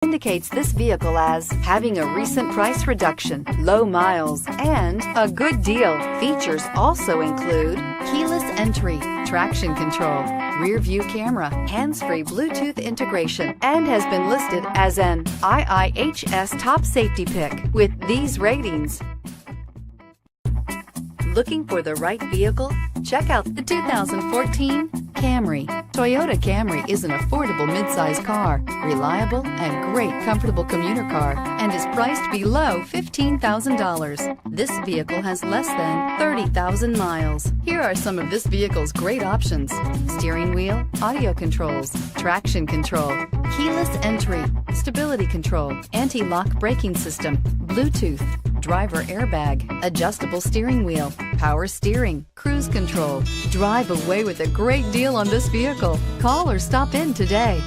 indicates this vehicle as having a recent price reduction, low miles, and a good deal. Features also include keyless entry, traction control, rear view camera, hands-free Bluetooth integration, and has been listed as an IIHS top safety pick with these ratings. Looking for the right vehicle? Check out the 2014 Camry. Toyota Camry is an affordable midsize car, reliable and great comfortable commuter car, and is priced below $15,000. This vehicle has less than 30,000 miles. Here are some of this vehicle's great options: steering wheel audio controls, traction control, keyless entry, stability control, anti-lock braking system, Bluetooth, driver airbag, adjustable steering wheel, power steering, cruise control. Drive away with a great deal on this vehicle. Call or stop in today.